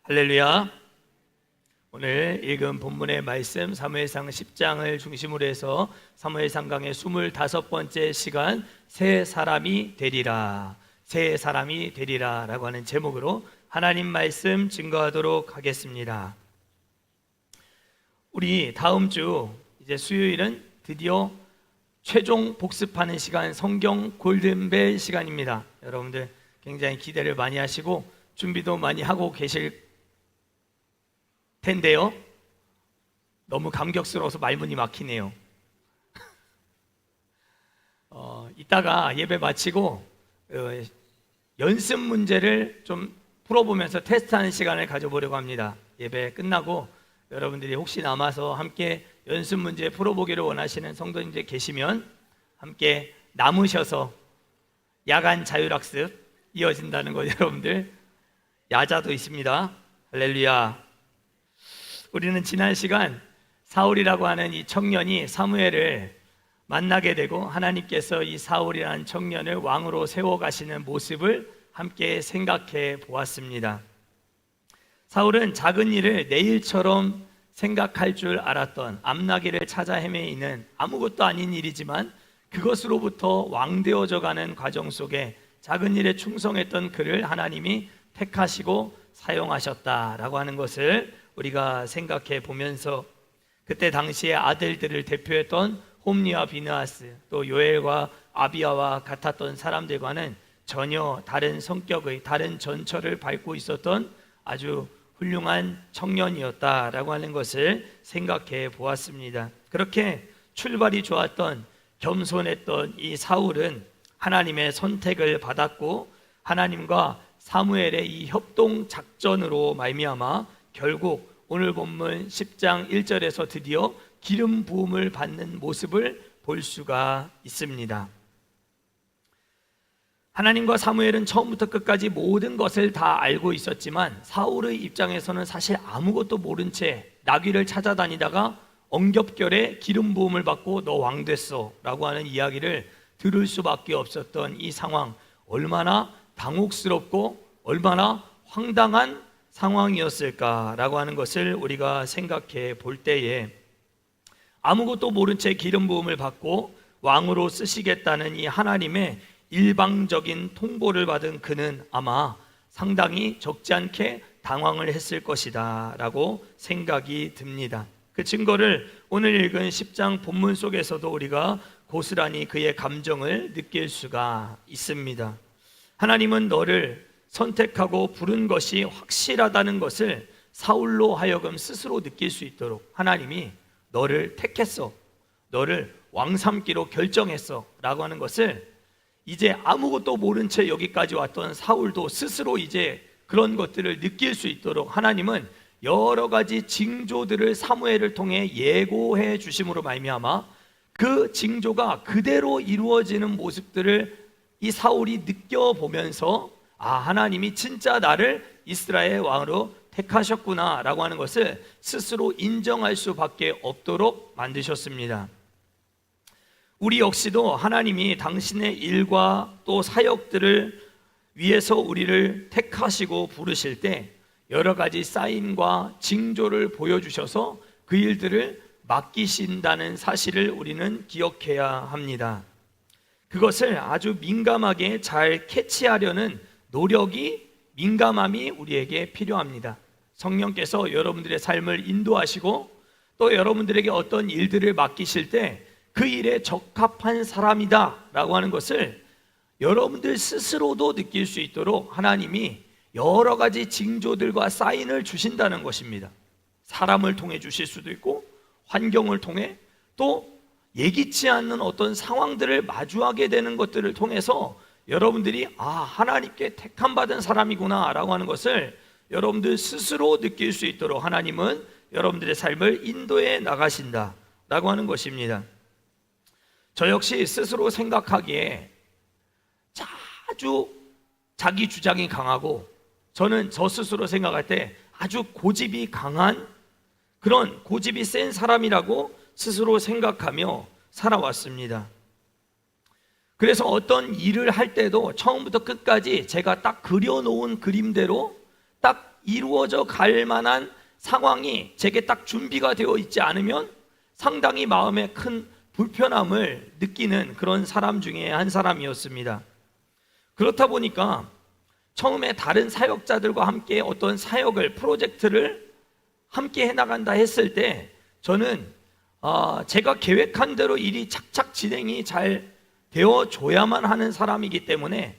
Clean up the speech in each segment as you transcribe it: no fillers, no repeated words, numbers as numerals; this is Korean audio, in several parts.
할렐루야. 오늘 읽은 본문의 말씀 사무엘상 10장을 중심으로 해서 사무엘상 강의 25번째 시간 새 사람이 되리라, 새 사람이 되리라 라고 하는 제목으로 하나님 말씀 증거하도록 하겠습니다. 우리 다음 주 이제 수요일은 드디어 최종 복습하는 시간, 성경 골든벨 시간입니다. 여러분들 굉장히 기대를 많이 하시고 준비도 많이 하고 계실 텐데요, 너무 감격스러워서 말문이 막히네요. 이따가 예배 마치고 연습 문제를 좀 풀어보면서 테스트하는 시간을 가져보려고 합니다. 예배 끝나고 여러분들이 혹시 남아서 함께 연습 문제 풀어보기를 원하시는 성도님들 계시면 함께 남으셔서 야간 자율학습 이어진다는 거, 여러분들 야자도 있습니다. 할렐루야. 우리는 지난 시간 사울이라고 하는 이 청년이 사무엘을 만나게 되고 하나님께서 이 사울이라는 청년을 왕으로 세워가시는 모습을 함께 생각해 보았습니다. 사울은 작은 일을 내일처럼 생각할 줄 알았던, 암나기를 찾아 헤매이는 아무것도 아닌 일이지만 그것으로부터 왕되어져 가는 과정 속에 작은 일에 충성했던 그를 하나님이 택하시고 사용하셨다라고 하는 것을 우리가 생각해 보면서, 그때 당시에 아들들을 대표했던 홈리와 비느하스, 또 요엘과 아비야와 같았던 사람들과는 전혀 다른 성격의, 다른 전철을 밟고 있었던 아주 훌륭한 청년이었다라고 하는 것을 생각해 보았습니다. 그렇게 출발이 좋았던, 겸손했던 이 사울은 하나님의 선택을 받았고 하나님과 사무엘의 이 협동 작전으로 말미암아 결국 오늘 본문 10장 1절에서 드디어 기름 부음을 받는 모습을 볼 수가 있습니다. 하나님과 사무엘은 처음부터 끝까지 모든 것을 다 알고 있었지만 사울의 입장에서는 사실 아무것도 모른 채 나귀를 찾아다니다가 엉겹결에 기름 부음을 받고 너 왕 됐어 라고 하는 이야기를 들을 수밖에 없었던 이 상황, 얼마나 당혹스럽고 얼마나 황당한 상황이었을까라고 하는 것을 우리가 생각해 볼 때에, 아무것도 모른 채 기름 부음을 받고 왕으로 쓰시겠다는 이 하나님의 일방적인 통보를 받은 그는 아마 상당히 적지 않게 당황을 했을 것이다 라고 생각이 듭니다. 그 증거를 오늘 읽은 10장 본문 속에서도 우리가 고스란히 그의 감정을 느낄 수가 있습니다. 하나님은 너를 선택하고 부른 것이 확실하다는 것을 사울로 하여금 스스로 느낄 수 있도록 하나님이 너를 택했어, 너를 왕 삼기로 결정했어 라고 하는 것을 이제 아무것도 모른 채 여기까지 왔던 사울도 스스로 이제 그런 것들을 느낄 수 있도록 하나님은 여러 가지 징조들을 사무엘을 통해 예고해 주심으로 말미암아 그 징조가 그대로 이루어지는 모습들을 이 사울이 느껴보면서 하나님이 진짜 나를 이스라엘 왕으로 택하셨구나 라고 하는 것을 스스로 인정할 수밖에 없도록 만드셨습니다. 우리 역시도 하나님이 당신의 일과 또 사역들을 위해서 우리를 택하시고 부르실 때 여러 가지 사인과 징조를 보여주셔서 그 일들을 맡기신다는 사실을 우리는 기억해야 합니다. 그것을 아주 민감하게 잘 캐치하려는 노력이, 민감함이 우리에게 필요합니다. 성령께서 여러분들의 삶을 인도하시고 또 여러분들에게 어떤 일들을 맡기실 때 그 일에 적합한 사람이다 라고 하는 것을 여러분들 스스로도 느낄 수 있도록 하나님이 여러 가지 징조들과 사인을 주신다는 것입니다. 사람을 통해 주실 수도 있고 환경을 통해, 또 예기치 않는 어떤 상황들을 마주하게 되는 것들을 통해서 여러분들이 하나님께 택함받은 사람이구나 라고 하는 것을 여러분들 스스로 느낄 수 있도록 하나님은 여러분들의 삶을 인도해 나가신다 라고 하는 것입니다. 저 역시 스스로 생각하기에 아주 자기 주장이 강하고, 저는 저 스스로 생각할 때 아주 고집이 강한, 그런 고집이 센 사람이라고 스스로 생각하며 살아왔습니다. 그래서 어떤 일을 할 때도 처음부터 끝까지 제가 딱 그려놓은 그림대로 딱 이루어져 갈 만한 상황이 제게 딱 준비가 되어 있지 않으면 상당히 마음에 큰 불편함을 느끼는 그런 사람 중에 한 사람이었습니다. 그렇다 보니까 처음에 다른 사역자들과 함께 어떤 사역을, 프로젝트를 함께 해나간다 했을 때 저는 제가 계획한 대로 일이 착착 진행이 잘 되어줘야만 하는 사람이기 때문에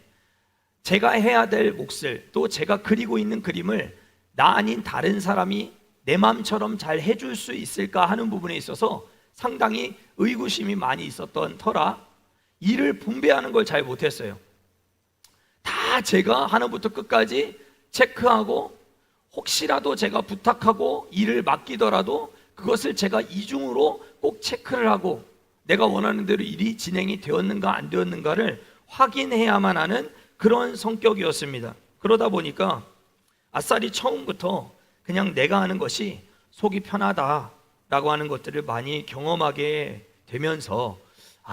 제가 해야 될 몫을, 또 제가 그리고 있는 그림을 나 아닌 다른 사람이 내 마음처럼 잘 해줄 수 있을까 하는 부분에 있어서 상당히 의구심이 많이 있었던 터라 일을 분배하는 걸 잘 못했어요. 다 제가 하나부터 끝까지 체크하고, 혹시라도 제가 부탁하고 일을 맡기더라도 그것을 제가 이중으로 꼭 체크를 하고 내가 원하는 대로 일이 진행이 되었는가 안 되었는가를 확인해야만 하는 그런 성격이었습니다. 그러다 보니까 아싸리 처음부터 그냥 내가 하는 것이 속이 편하다라고 하는 것들을 많이 경험하게 되면서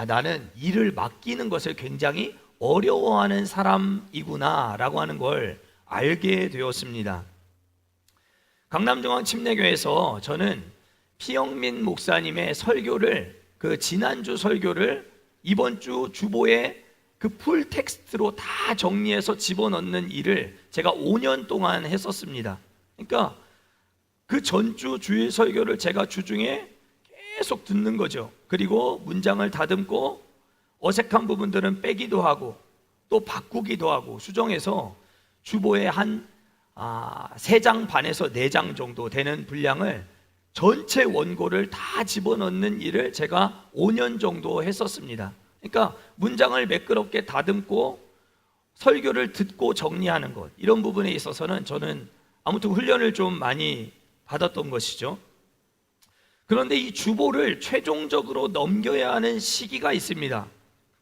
나는 일을 맡기는 것을 굉장히 어려워하는 사람이구나 라고 하는 걸 알게 되었습니다. 강남중앙침례교회에서 저는 피영민 목사님의 설교를, 그 지난주 설교를 이번 주 주보에 그 풀 텍스트로 다 정리해서 집어넣는 일을 제가 5년 동안 했었습니다. 그러니까 그 전주 주일 설교를 제가 주중에 계속 듣는 거죠. 그리고 문장을 다듬고 어색한 부분들은 빼기도 하고 또 바꾸기도 하고 수정해서 주보에 한 3장 반에서 4장 정도 되는 분량을 전체 원고를 다 집어넣는 일을 제가 5년 정도 했었습니다. 그러니까 문장을 매끄럽게 다듬고 설교를 듣고 정리하는 것, 이런 부분에 있어서는 저는 아무튼 훈련을 좀 많이 받았던 것이죠. 그런데 이 주보를 최종적으로 넘겨야 하는 시기가 있습니다.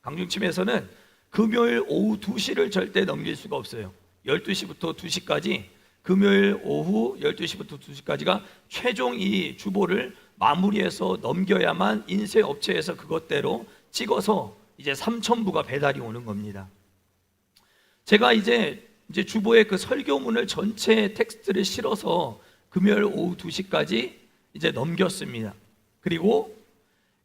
강중침에서는 금요일 오후 2시를 절대 넘길 수가 없어요. 12시부터 2시까지, 금요일 오후 12시부터 2시까지가 최종 이 주보를 마무리해서 넘겨야만 인쇄업체에서 그것대로 찍어서 이제 3,000부가 배달이 오는 겁니다. 제가 이제 주보에 그 설교문을 전체 텍스트를 실어서 금요일 오후 2시까지 이제 넘겼습니다. 그리고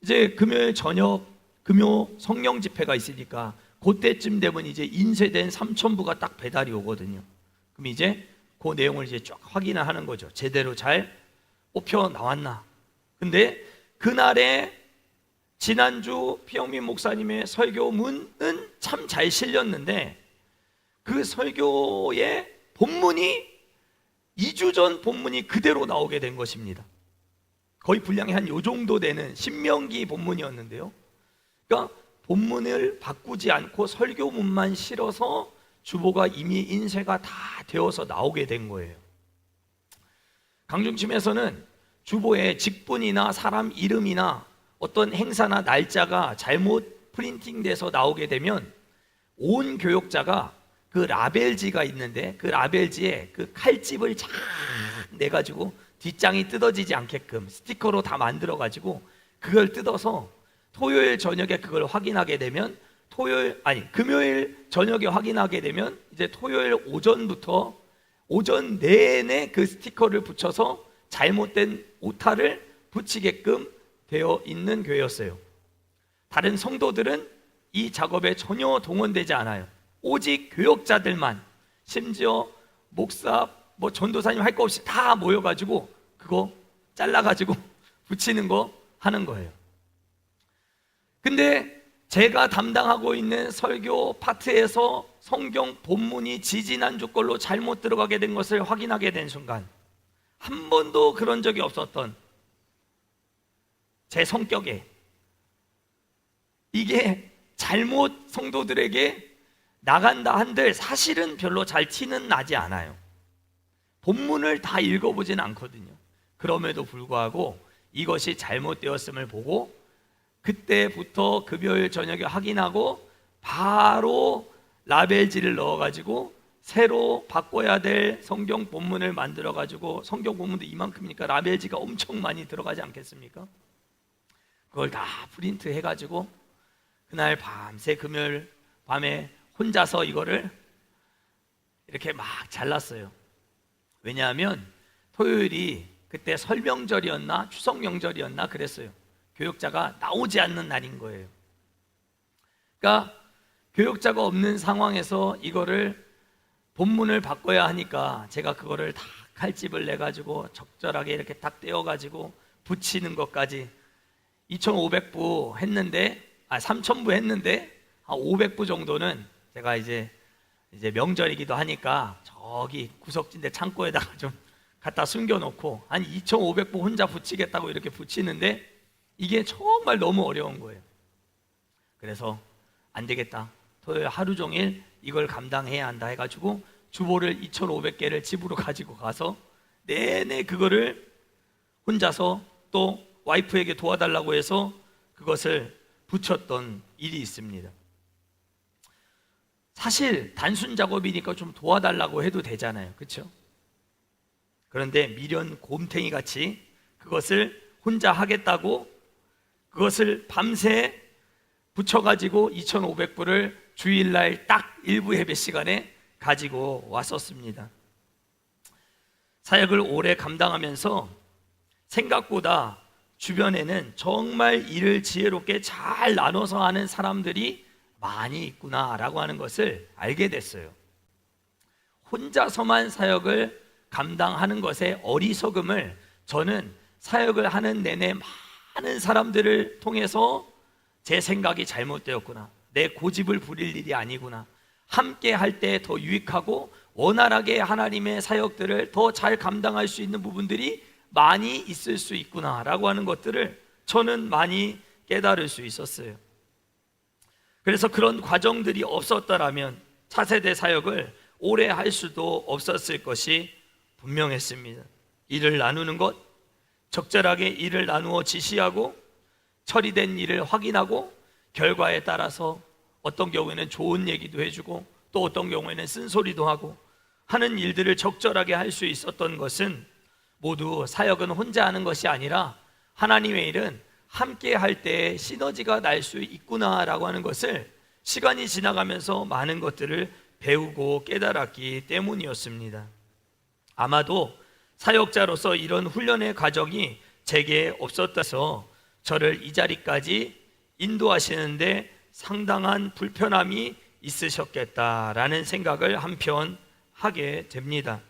이제 금요일 저녁 금요 성령 집회가 있으니까 그때쯤 되면 이제 인쇄된 3,000부가 딱 배달이 오거든요. 그럼 이제 그 내용을 이제 쫙 확인을 하는 거죠. 제대로 잘 뽑혀 나왔나. 근데 그날에 지난주 피영민 목사님의 설교문은 참 잘 실렸는데 그 설교의 본문이 2주 전 본문이 그대로 나오게 된 것입니다. 거의 분량이 한 요 정도 되는 신명기 본문이었는데요. 그러니까 본문을 바꾸지 않고 설교문만 실어서 주보가 이미 인쇄가 다 되어서 나오게 된 거예요. 강중침에서는 주보에 직분이나 사람 이름이나 어떤 행사나 날짜가 잘못 프린팅돼서 나오게 되면 온 교역자가 그 라벨지가 있는데 그 라벨지에 그 칼집을 쫙 내가지고 뒷장이 뜯어지지 않게끔 스티커로 다 만들어가지고 그걸 뜯어서 토요일 저녁에 그걸 확인하게 되면 금요일 저녁에 확인하게 되면 이제 토요일 오전부터 오전 내내 그 스티커를 붙여서 잘못된 오타를 붙이게끔 되어 있는 교회였어요. 다른 성도들은 이 작업에 전혀 동원되지 않아요. 오직 교역자들만, 심지어 목사, 전도사님 할 거 없이 다 모여가지고 그거 잘라가지고 붙이는 거 하는 거예요. 근데 제가 담당하고 있는 설교 파트에서 성경 본문이 지지난주 걸로 잘못 들어가게 된 것을 확인하게 된 순간 한 번도 그런 적이 없었던 제 성격에 이게 잘못 성도들에게 나간다 한들 사실은 별로 잘 티는 나지 않아요. 본문을 다 읽어보진 않거든요. 그럼에도 불구하고 이것이 잘못되었음을 보고 그때부터 금요일 저녁에 확인하고 바로 라벨지를 넣어가지고 새로 바꿔야 될 성경 본문을 만들어가지고 성경 본문도 이만큼이니까 라벨지가 엄청 많이 들어가지 않겠습니까? 그걸 다 프린트 해가지고 그날 밤새 금요일 밤에 혼자서 이거를 이렇게 막 잘랐어요. 왜냐하면 토요일이 그때 설명절이었나 추석명절이었나 그랬어요. 교역자가 나오지 않는 날인 거예요. 그러니까 교역자가 없는 상황에서 이거를 본문을 바꿔야 하니까 제가 그거를 다 칼집을 내가지고 적절하게 이렇게 딱 떼어가지고 붙이는 것까지 2,500부 했는데 3,000부 했는데 한 500부 정도는 제가 이제 명절이기도 하니까 저기 구석진데 창고에다가 좀 갖다 숨겨놓고 한 2,500부 혼자 붙이겠다고 이렇게 붙이는데 이게 정말 너무 어려운 거예요. 그래서 안 되겠다, 토요일 하루 종일 이걸 감당해야 한다 해가지고 주보를 2,500개를 집으로 가지고 가서 내내 그거를 혼자서 또 와이프에게 도와달라고 해서 그것을 붙였던 일이 있습니다. 사실 단순 작업이니까 좀 도와달라고 해도 되잖아요, 그렇죠? 그런데 미련 곰탱이 같이 그것을 혼자 하겠다고 그것을 밤새 붙여가지고 2,500부를 주일날 딱 일부 예배 시간에 가지고 왔었습니다. 사역을 오래 감당하면서 생각보다 주변에는 정말 일을 지혜롭게 잘 나눠서 하는 사람들이 많이 있구나라고 하는 것을 알게 됐어요. 혼자서만 사역을 감당하는 것의 어리석음을 저는 사역을 하는 내내 많은 사람들을 통해서 제 생각이 잘못되었구나, 내 고집을 부릴 일이 아니구나, 함께 할 때 더 유익하고 원활하게 하나님의 사역들을 더 잘 감당할 수 있는 부분들이 많이 있을 수 있구나라고 하는 것들을 저는 많이 깨달을 수 있었어요. 그래서 그런 과정들이 없었더라면 차세대 사역을 오래 할 수도 없었을 것이 분명했습니다. 일을 나누는 것, 적절하게 일을 나누어 지시하고 처리된 일을 확인하고 결과에 따라서 어떤 경우에는 좋은 얘기도 해주고 또 어떤 경우에는 쓴소리도 하고 하는 일들을 적절하게 할 수 있었던 것은 모두 사역은 혼자 하는 것이 아니라 하나님의 일은 함께 할 때 시너지가 날 수 있구나라고 하는 것을 시간이 지나가면서 많은 것들을 배우고 깨달았기 때문이었습니다. 아마도 사역자로서 이런 훈련의 과정이 제게 없었다서 저를 이 자리까지 인도하시는데 상당한 불편함이 있으셨겠다라는 생각을 한편 하게 됩니다.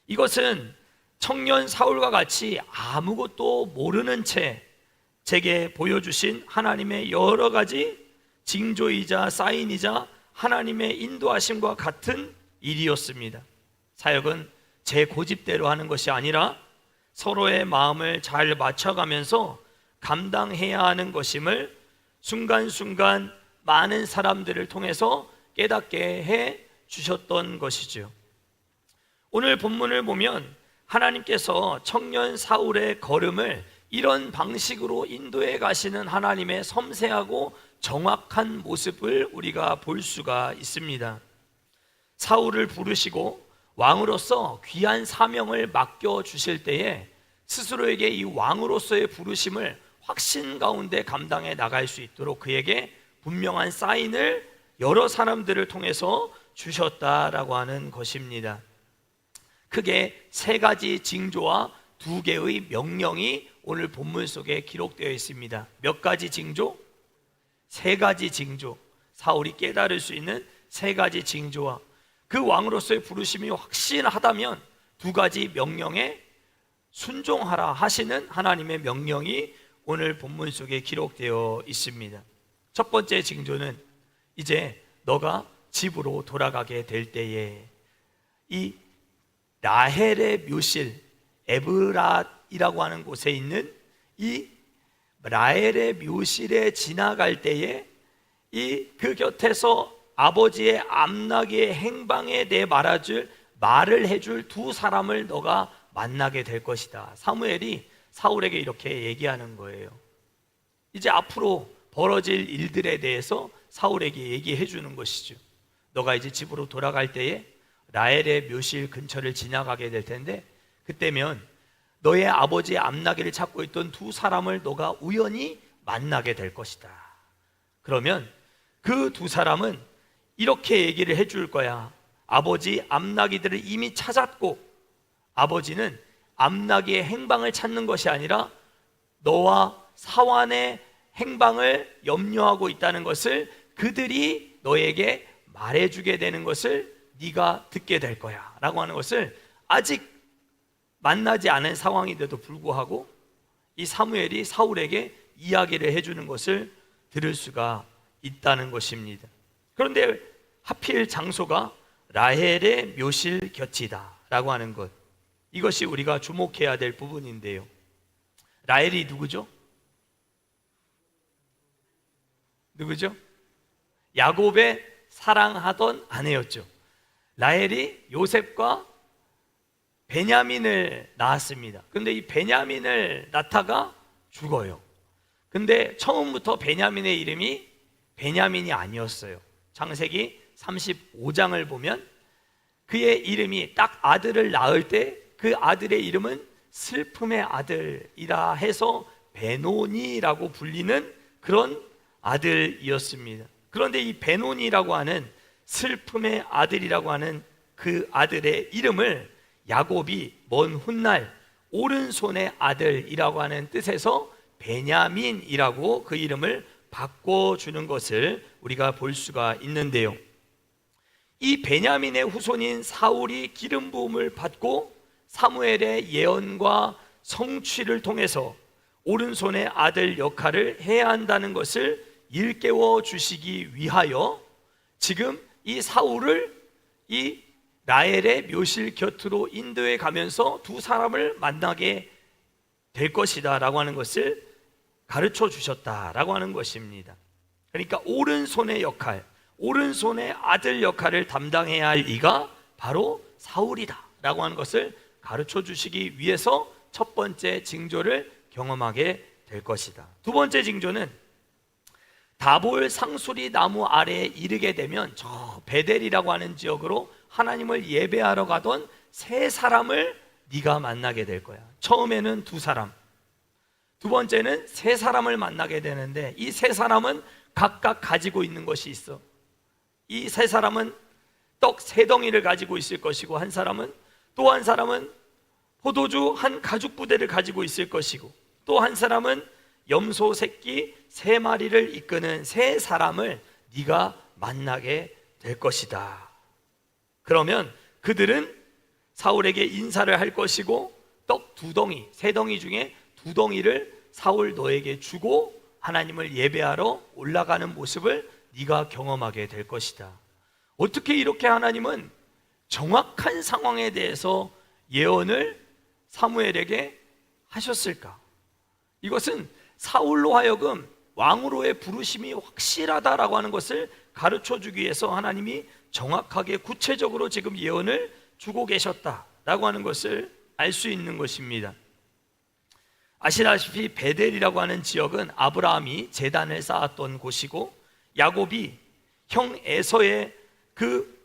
이것은 청년 사울과 같이 아무것도 모르는 채 제게 보여주신 하나님의 여러 가지 징조이자 사인이자 하나님의 인도하심과 같은 일이었습니다. 사역은 제 고집대로 하는 것이 아니라 서로의 마음을 잘 맞춰가면서 감당해야 하는 것임을 순간순간 많은 사람들을 통해서 깨닫게 해 주셨던 것이죠. 오늘 본문을 보면 하나님께서 청년 사울의 걸음을 이런 방식으로 인도해 가시는 하나님의 섬세하고 정확한 모습을 우리가 볼 수가 있습니다. 사울을 부르시고 왕으로서 귀한 사명을 맡겨 주실 때에 스스로에게 이 왕으로서의 부르심을 확신 가운데 감당해 나갈 수 있도록 그에게 분명한 사인을 여러 사람들을 통해서 주셨다라고 하는 것입니다. 크게 세 가지 징조와 두 개의 명령이 오늘 본문 속에 기록되어 있습니다. 몇 가지 징조? 세 가지 징조. 사울이 깨달을 수 있는 세 가지 징조와 그 왕으로서의 부르심이 확신하다면 두 가지 명령에 순종하라 하시는 하나님의 명령이 오늘 본문 속에 기록되어 있습니다. 첫 번째 징조는 이제 너가 집으로 돌아가게 될 때에 이 라헬의 묘실 에브랏이라고 하는 곳에 있는 이 라헬의 묘실에 지나갈 때에 이 그 곁에서 아버지의 암나기의 행방에 대해 말을 해줄 두 사람을 너가 만나게 될 것이다. 사무엘이 사울에게 이렇게 얘기하는 거예요. 이제 앞으로 벌어질 일들에 대해서 사울에게 얘기해 주는 것이죠. 너가 이제 집으로 돌아갈 때에 라헬의 묘실 근처를 지나가게 될 텐데 그때면 너의 아버지의 암나기를 찾고 있던 두 사람을 너가 우연히 만나게 될 것이다. 그러면 그 두 사람은 이렇게 얘기를 해줄 거야. 아버지 암나기들을 이미 찾았고 아버지는 암나귀의 행방을 찾는 것이 아니라 너와 사환의 행방을 염려하고 있다는 것을 그들이 너에게 말해주게 되는 것을 네가 듣게 될 거야 라고 하는 것을 아직 만나지 않은 상황인데도 불구하고 이 사무엘이 사울에게 이야기를 해주는 것을 들을 수가 있다는 것입니다. 그런데 하필 장소가 라헬의 묘실 곁이다 라고 하는 것, 이것이 우리가 주목해야 될 부분인데요. 라헬이 누구죠? 누구죠? 야곱의 사랑하던 아내였죠. 라헬이 요셉과 베냐민을 낳았습니다. 근데 이 베냐민을 낳다가 죽어요. 근데 처음부터 베냐민의 이름이 베냐민이 아니었어요. 창세기 35장을 보면 그의 이름이 딱 아들을 낳을 때 그 아들의 이름은 슬픔의 아들이라 해서 베노니라고 불리는 그런 아들이었습니다. 그런데 이 베노니라고 하는 슬픔의 아들이라고 하는 그 아들의 이름을 야곱이 먼 훗날 오른손의 아들이라고 하는 뜻에서 베냐민이라고 그 이름을 바꿔주는 것을 우리가 볼 수가 있는데요. 이 베냐민의 후손인 사울이 기름 부음을 받고 사무엘의 예언과 성취를 통해서 오른손의 아들 역할을 해야 한다는 것을 일깨워 주시기 위하여 지금 이 사울을 이 라헬의 묘실 곁으로 인도해 가면서 두 사람을 만나게 될 것이다 라고 하는 것을 가르쳐 주셨다라고 하는 것입니다. 그러니까 오른손의 역할, 오른손의 아들 역할을 담당해야 할 이가 바로 사울이다 라고 하는 것을 가르쳐 주시기 위해서 첫 번째 징조를 경험하게 될 것이다. 두 번째 징조는 다볼 상수리 나무 아래에 이르게 되면 저 베델이라고 하는 지역으로 하나님을 예배하러 가던 세 사람을 네가 만나게 될 거야. 처음에는 두 사람, 두 번째는 세 사람을 만나게 되는데 이 세 사람은 각각 가지고 있는 것이 있어. 이 세 사람은 떡 세 덩이를 가지고 있을 것이고, 한 사람은, 또 한 사람은 포도주 한 가죽 부대를 가지고 있을 것이고, 또 한 사람은 염소 새끼 세 마리를 이끄는 세 사람을 네가 만나게 될 것이다. 그러면 그들은 사울에게 인사를 할 것이고, 떡 두 덩이, 세 덩이 중에 두 덩이를 사울 너에게 주고 하나님을 예배하러 올라가는 모습을 네가 경험하게 될 것이다. 어떻게 이렇게 하나님은 정확한 상황에 대해서 예언을 사무엘에게 하셨을까? 이것은 사울로 하여금 왕으로의 부르심이 확실하다라고 하는 것을 가르쳐 주기 위해서 하나님이 정확하게 구체적으로 지금 예언을 주고 계셨다라고 하는 것을 알 수 있는 것입니다. 아시다시피 베델이라고 하는 지역은 아브라함이 제단을 쌓았던 곳이고, 야곱이 형 에서의 그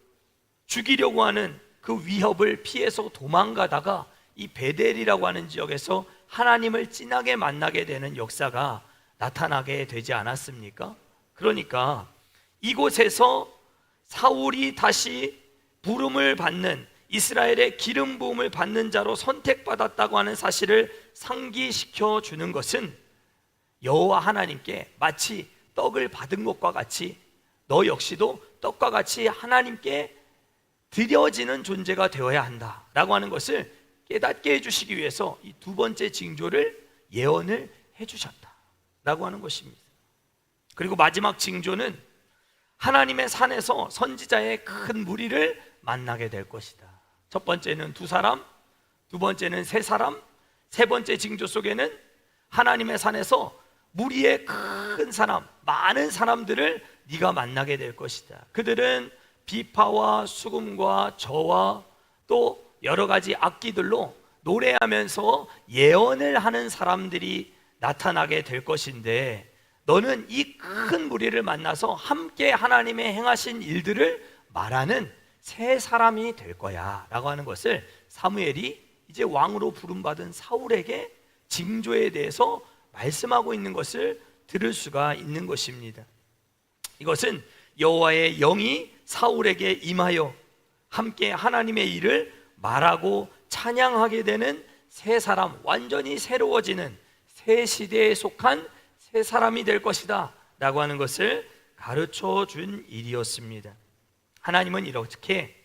죽이려고 하는 그 위협을 피해서 도망가다가 이 베델이라고 하는 지역에서 하나님을 진하게 만나게 되는 역사가 나타나게 되지 않았습니까? 그러니까 이곳에서 사울이 다시 부름을 받는, 이스라엘의 기름 부음을 받는 자로 선택받았다고 하는 사실을 상기시켜 주는 것은 여호와 하나님께 마치 떡을 받은 것과 같이 너 역시도 떡과 같이 하나님께 드려지는 존재가 되어야 한다라고 하는 것을 깨닫게 해주시기 위해서 이 두 번째 징조를 예언을 해주셨다라고 하는 것입니다. 그리고 마지막 징조는 하나님의 산에서 선지자의 큰 무리를 만나게 될 것이다. 첫 번째는 두 사람, 두 번째는 세 사람, 세 번째 징조 속에는 하나님의 산에서 무리의 큰 사람, 많은 사람들을 네가 만나게 될 것이다. 그들은 비파와 수금과 저와 또 여러 가지 악기들로 노래하면서 예언을 하는 사람들이 나타나게 될 것인데, 너는 이 큰 무리를 만나서 함께 하나님의 행하신 일들을 말하는 새 사람이 될 거야 라고 하는 것을 사무엘이 이제 왕으로 부름받은 사울에게 징조에 대해서 말씀하고 있는 것을 들을 수가 있는 것입니다. 이것은 여호와의 영이 사울에게 임하여 함께 하나님의 일을 말하고 찬양하게 되는 새 사람, 완전히 새로워지는 새 시대에 속한 새 사람이 될 것이다 라고 하는 것을 가르쳐 준 일이었습니다. 하나님은 이렇게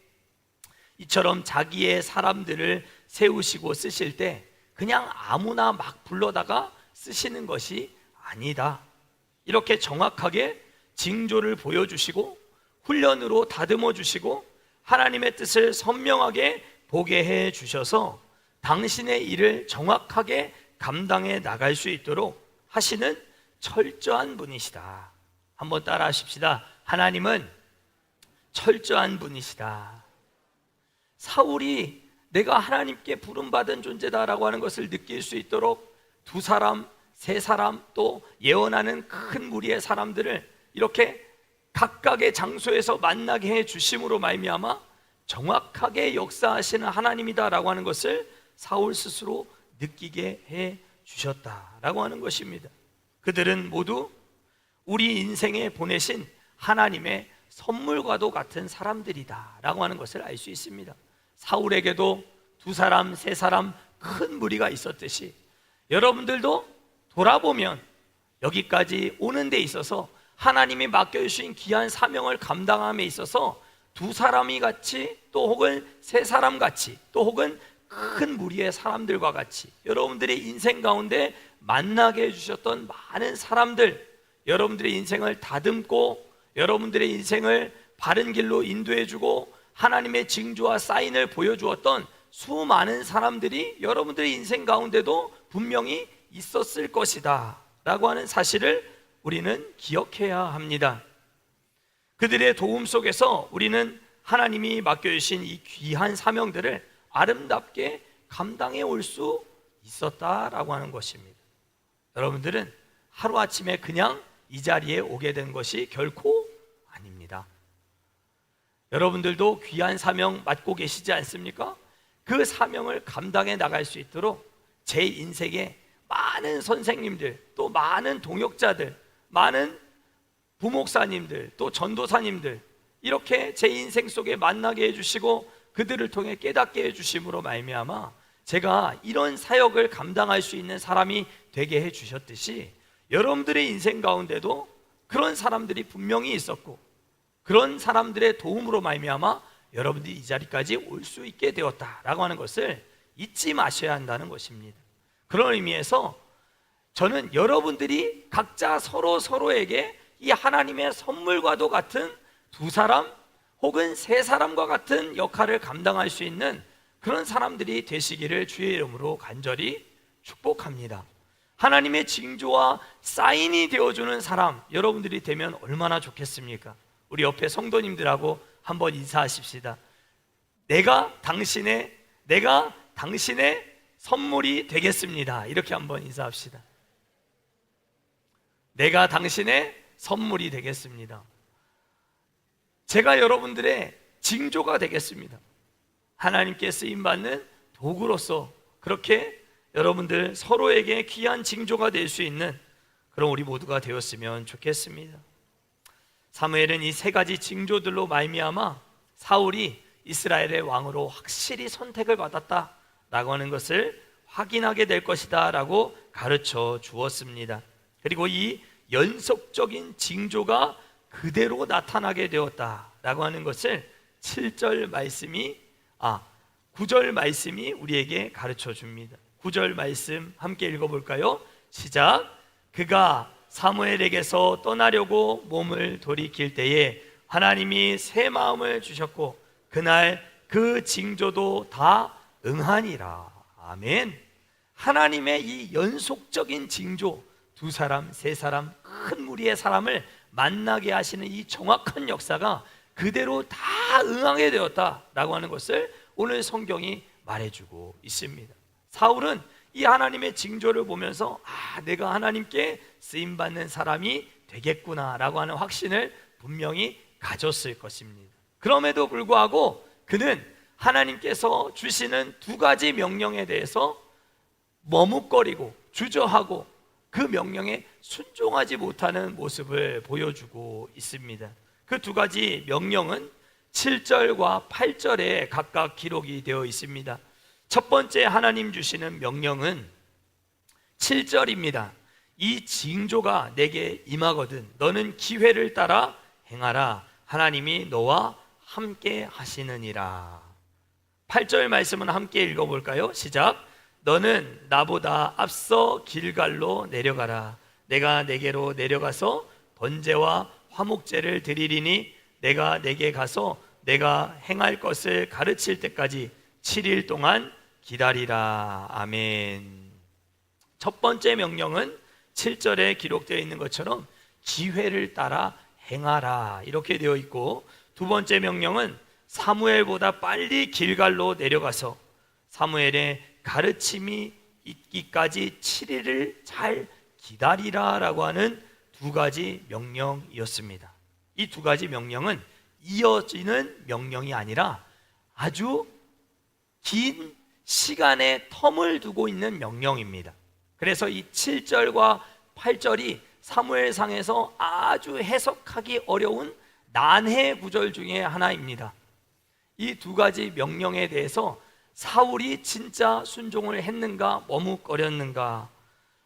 이처럼 자기의 사람들을 세우시고 쓰실 때 그냥 아무나 막 불러다가 쓰시는 것이 아니다. 이렇게 정확하게 징조를 보여주시고 훈련으로 다듬어 주시고 하나님의 뜻을 선명하게 보게 해 주셔서 당신의 일을 정확하게 감당해 나갈 수 있도록 하시는 철저한 분이시다. 한번 따라 하십시다. 하나님은 철저한 분이시다. 사울이 내가 하나님께 부름받은 존재다라고 하는 것을 느낄 수 있도록 두 사람, 세 사람, 또 예언하는 큰 무리의 사람들을 이렇게 각각의 장소에서 만나게 해 주심으로 말미암아 정확하게 역사하시는 하나님이다라고 하는 것을 사울 스스로 느끼게 해 주셨다라고 하는 것입니다. 그들은 모두 우리 인생에 보내신 하나님의 선물과도 같은 사람들이다라고 하는 것을 알 수 있습니다. 사울에게도 두 사람, 세 사람 큰 무리가 있었듯이 여러분들도 돌아보면 여기까지 오는 데 있어서 하나님이 맡겨주신 귀한 사명을 감당함에 있어서 두 사람이 같이 또 혹은 세 사람 같이 또 혹은 큰 무리의 사람들과 같이 여러분들의 인생 가운데 만나게 해주셨던 많은 사람들, 여러분들의 인생을 다듬고 여러분들의 인생을 바른 길로 인도해주고 하나님의 징조와 사인을 보여주었던 수많은 사람들이 여러분들의 인생 가운데도 분명히 있었을 것이다 라고 하는 사실을 우리는 기억해야 합니다. 그들의 도움 속에서 우리는 하나님이 맡겨주신 이 귀한 사명들을 아름답게 감당해 올 수 있었다라고 하는 것입니다. 여러분들은 하루아침에 그냥 이 자리에 오게 된 것이 결코 아닙니다. 여러분들도 귀한 사명 맡고 계시지 않습니까? 그 사명을 감당해 나갈 수 있도록 제 인생에 많은 선생님들, 또 많은 동역자들, 많은 부목사님들, 또 전도사님들 이렇게 제 인생 속에 만나게 해주시고 그들을 통해 깨닫게 해주심으로 말미암아 제가 이런 사역을 감당할 수 있는 사람이 되게 해주셨듯이 여러분들의 인생 가운데도 그런 사람들이 분명히 있었고 그런 사람들의 도움으로 말미암아 여러분들이 이 자리까지 올 수 있게 되었다라고 하는 것을 잊지 마셔야 한다는 것입니다. 그런 의미에서 저는 여러분들이 각자 서로에게 이 하나님의 선물과도 같은 두 사람 혹은 세 사람과 같은 역할을 감당할 수 있는 그런 사람들이 되시기를 주의 이름으로 간절히 축복합니다. 하나님의 징조와 사인이 되어주는 사람 여러분들이 되면 얼마나 좋겠습니까? 우리 옆에 성도님들하고 한번 인사하십시다. 내가 당신의 선물이 되겠습니다. 이렇게 한번 인사합시다. 내가 당신의 선물이 되겠습니다. 제가 여러분들의 징조가 되겠습니다. 하나님께 쓰임받는 도구로서 그렇게 여러분들 서로에게 귀한 징조가 될 수 있는 그런 우리 모두가 되었으면 좋겠습니다. 사무엘은 이 세 가지 징조들로 말미암아 사울이 이스라엘의 왕으로 확실히 선택을 받았다라고 하는 것을 확인하게 될 것이다 라고 가르쳐 주었습니다. 그리고 이 연속적인 징조가 그대로 나타나게 되었다라고 하는 것을 9절 말씀이 우리에게 가르쳐 줍니다. 9절 말씀 함께 읽어볼까요? 시작. 그가 사무엘에게서 떠나려고 몸을 돌이킬 때에 하나님이 새 마음을 주셨고 그날 그 징조도 다 응하니라. 아멘. 하나님의 이 연속적인 징조, 두 사람, 세 사람, 큰 무리의 사람을 만나게 하시는 이 정확한 역사가 그대로 다 응하게 되었다라고 하는 것을 오늘 성경이 말해주고 있습니다. 사울은 이 하나님의 징조를 보면서 내가 하나님께 쓰임받는 사람이 되겠구나라고 하는 확신을 분명히 가졌을 것입니다. 그럼에도 불구하고 그는 하나님께서 주시는 두 가지 명령에 대해서 머뭇거리고 주저하고 그 명령에 순종하지 못하는 모습을 보여주고 있습니다. 그 두 가지 명령은 7절과 8절에 각각 기록이 되어 있습니다. 첫 번째 하나님 주시는 명령은 7절입니다. 이 징조가 내게 임하거든 너는 기회를 따라 행하라. 하나님이 너와 함께 하시느니라. 8절 말씀은 함께 읽어볼까요? 시작. 너는 나보다 앞서 길갈로 내려가라. 내가 내게로 내려가서 번제와 화목제를 드리리니 내가 내게 가서 내가 행할 것을 가르칠 때까지 7일 동안 기다리라. 아멘. 첫 번째 명령은 7절에 기록되어 있는 것처럼 기회를 따라 행하라 이렇게 되어 있고, 두 번째 명령은 사무엘보다 빨리 길갈로 내려가서 사무엘의 가르침이 있기까지 7일을 잘 기다리라 라고 하는 두 가지 명령이었습니다. 이 두 가지 명령은 이어지는 명령이 아니라 아주 긴 시간의 텀을 두고 있는 명령입니다. 그래서 이 7절과 8절이 사무엘상에서 아주 해석하기 어려운 난해 구절 중에 하나입니다. 이 두 가지 명령에 대해서 사울이 진짜 순종을 했는가 머뭇거렸는가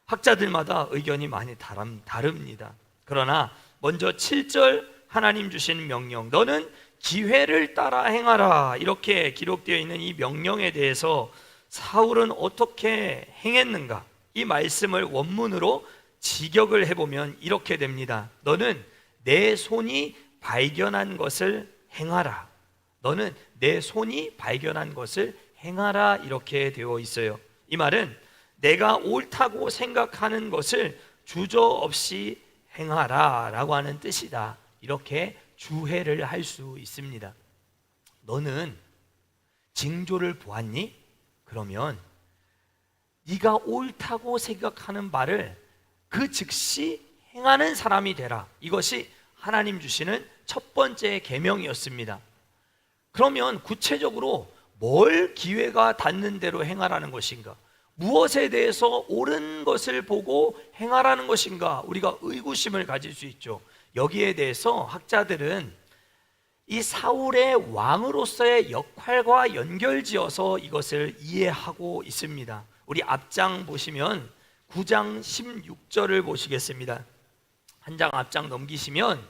학자들마다 의견이 많이 다릅니다. 그러나 먼저 7절 하나님 주신 명령, 너는 기회를 따라 행하라 이렇게 기록되어 있는 이 명령에 대해서 사울은 어떻게 행했는가? 이 말씀을 원문으로 직역을 해보면 이렇게 됩니다. 너는 내 손이 발견한 것을 행하라. 너는 내 손이 발견한 것을 행하라 이렇게 되어 있어요. 이 말은 내가 옳다고 생각하는 것을 주저없이 행하라 라고 하는 뜻이다. 이렇게 주해를 할 수 있습니다. 너는 징조를 보았니? 그러면 네가 옳다고 생각하는 바를 그 즉시 행하는 사람이 되라. 이것이 하나님 주시는 첫 번째 계명이었습니다. 그러면 구체적으로 뭘 기회가 닿는 대로 행하라는 것인가? 무엇에 대해서 옳은 것을 보고 행하라는 것인가? 우리가 의구심을 가질 수 있죠. 여기에 대해서 학자들은 이 사울의 왕으로서의 역할과 연결지어서 이것을 이해하고 있습니다. 우리 앞장 보시면 9장 16절을 보시겠습니다. 한 장 앞장 넘기시면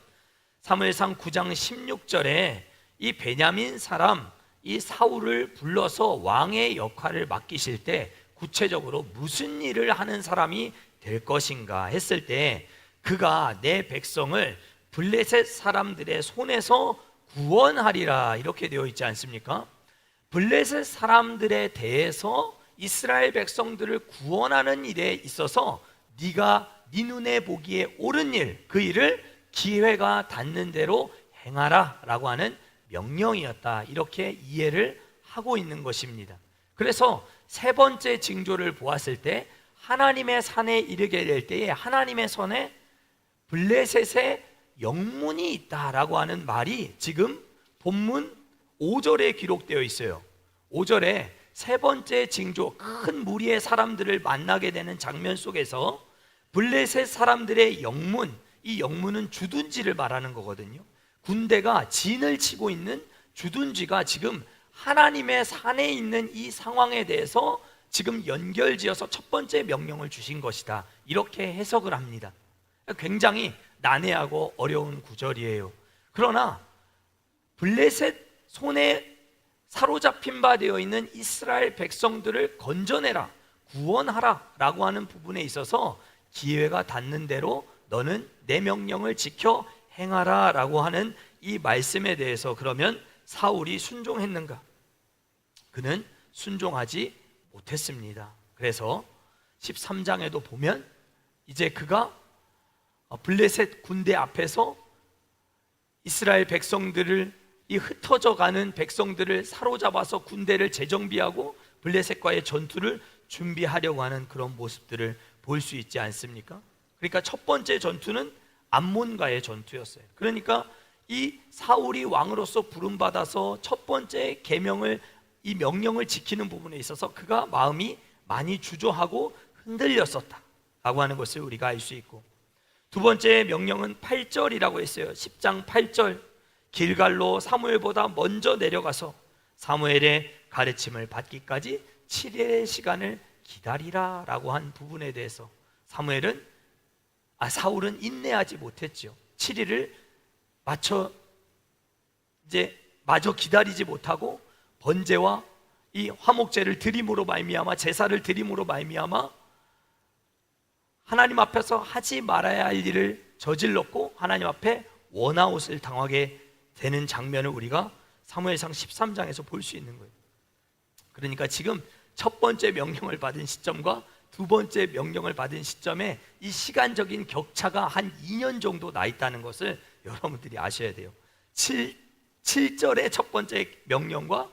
사무엘상 9장 16절에 이 베냐민 사람 이 사울을 불러서 왕의 역할을 맡기실 때 구체적으로 무슨 일을 하는 사람이 될 것인가 했을 때 그가 내 백성을 블레셋 사람들의 손에서 구원하리라 이렇게 되어 있지 않습니까? 블레셋 사람들에 대해서 이스라엘 백성들을 구원하는 일에 있어서 네가 네 눈에 보기에 옳은 일, 그 일을 기회가 닿는 대로 행하라 라고 하는 명령이었다. 이렇게 이해를 하고 있는 것입니다. 그래서 세 번째 징조를 보았을 때 하나님의 산에 이르게 될 때에 하나님의 손에 블레셋의 영문이 있다라고 하는 말이 지금 본문 5절에 기록되어 있어요. 5절에 세 번째 징조, 큰 무리의 사람들을 만나게 되는 장면 속에서 블레셋 사람들의 영문, 이 영문은 주둔지를 말하는 거거든요. 군대가 진을 치고 있는 주둔지가 지금 하나님의 산에 있는 이 상황에 대해서 지금 연결지어서 첫 번째 명령을 주신 것이다. 이렇게 해석을 합니다. 굉장히 난해하고 어려운 구절이에요. 그러나 블레셋 손에 사로잡힌 바 되어 있는 이스라엘 백성들을 건져내라, 구원하라 라고 하는 부분에 있어서 기회가 닿는 대로 너는 내 명령을 지켜 행하라 라고 하는 이 말씀에 대해서 그러면 사울이 순종했는가? 그는 순종하지 못했습니다. 그래서 13장에도 보면 이제 그가 블레셋 군대 앞에서 이스라엘 백성들을 이 흩어져 가는 백성들을 사로잡아서 군대를 재정비하고 블레셋과의 전투를 준비하려고 하는 그런 모습들을 볼 수 있지 않습니까? 그러니까 첫 번째 전투는 암몬과의 전투였어요. 그러니까 이 사울이 왕으로서 부름받아서 첫 번째 계명을, 이 명령을 지키는 부분에 있어서 그가 마음이 많이 주저하고 흔들렸었다 라고 하는 것을 우리가 알 수 있고, 두 번째 명령은 8절이라고 했어요. 10장 8절, 길갈로 사무엘보다 먼저 내려가서 사무엘의 가르침을 받기까지 7일의 시간을 기다리라라고 한 부분에 대해서 사울은 인내하지 못했죠. 7일을 마저 기다리지 못하고 번제와 이 화목제를 드림으로 말미암아, 제사를 드림으로 말미암아 하나님 앞에서 하지 말아야 할 일을 저질렀고 하나님 앞에 원아웃을 당하게 되는 장면을 우리가 사무엘상 13장에서 볼 수 있는 거예요. 그러니까 지금 첫 번째 명령을 받은 시점과 두 번째 명령을 받은 시점에 이 시간적인 격차가 한 2년 정도 나 있다는 것을 여러분들이 아셔야 돼요. 7절의 첫 번째 명령과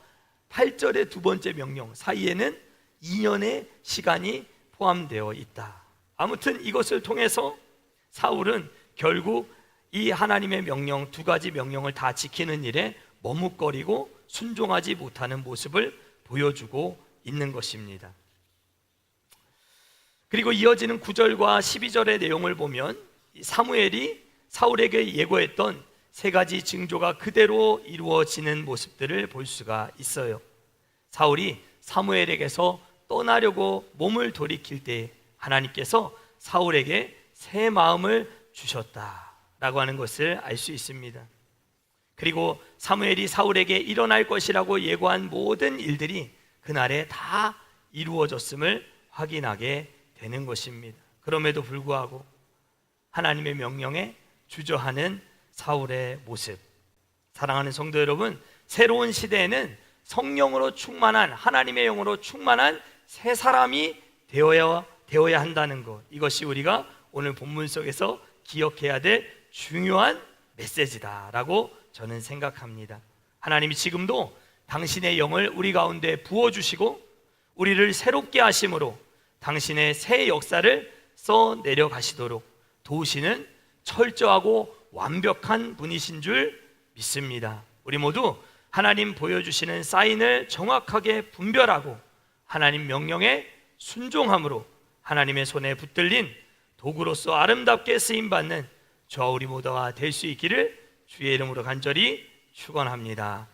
8절의 두 번째 명령 사이에는 2년의 시간이 포함되어 있다. 아무튼 이것을 통해서 사울은 결국 이 하나님의 명령, 두 가지 명령을 다 지키는 일에 머뭇거리고 순종하지 못하는 모습을 보여주고 있는 것입니다. 그리고 이어지는 9절과 12절의 내용을 보면 사무엘이 사울에게 예고했던 세 가지 징조가 그대로 이루어지는 모습들을 볼 수가 있어요. 사울이 사무엘에게서 떠나려고 몸을 돌이킬 때 하나님께서 사울에게 새 마음을 주셨다라고 하는 것을 알 수 있습니다. 그리고 사무엘이 사울에게 일어날 것이라고 예고한 모든 일들이 그날에 다 이루어졌음을 확인하게 되는 것입니다. 그럼에도 불구하고 하나님의 명령에 주저하는 사울의 모습, 사랑하는 성도 여러분, 새로운 시대에는 성령으로 충만한, 하나님의 영으로 충만한 새 사람이 되어야 한다는 것, 이것이 우리가 오늘 본문 속에서 기억해야 될 중요한 메시지다라고 저는 생각합니다. 하나님이 지금도 당신의 영을 우리 가운데 부어주시고 우리를 새롭게 하심으로 당신의 새 역사를 써내려 가시도록 도우시는 철저하고 완벽한 분이신 줄 믿습니다. 우리 모두 하나님 보여주시는 사인을 정확하게 분별하고 하나님 명령에 순종함으로 하나님의 손에 붙들린 도구로서 아름답게 쓰임받는 저와 우리 모두가 될 수 있기를 주의 이름으로 간절히 축원합니다.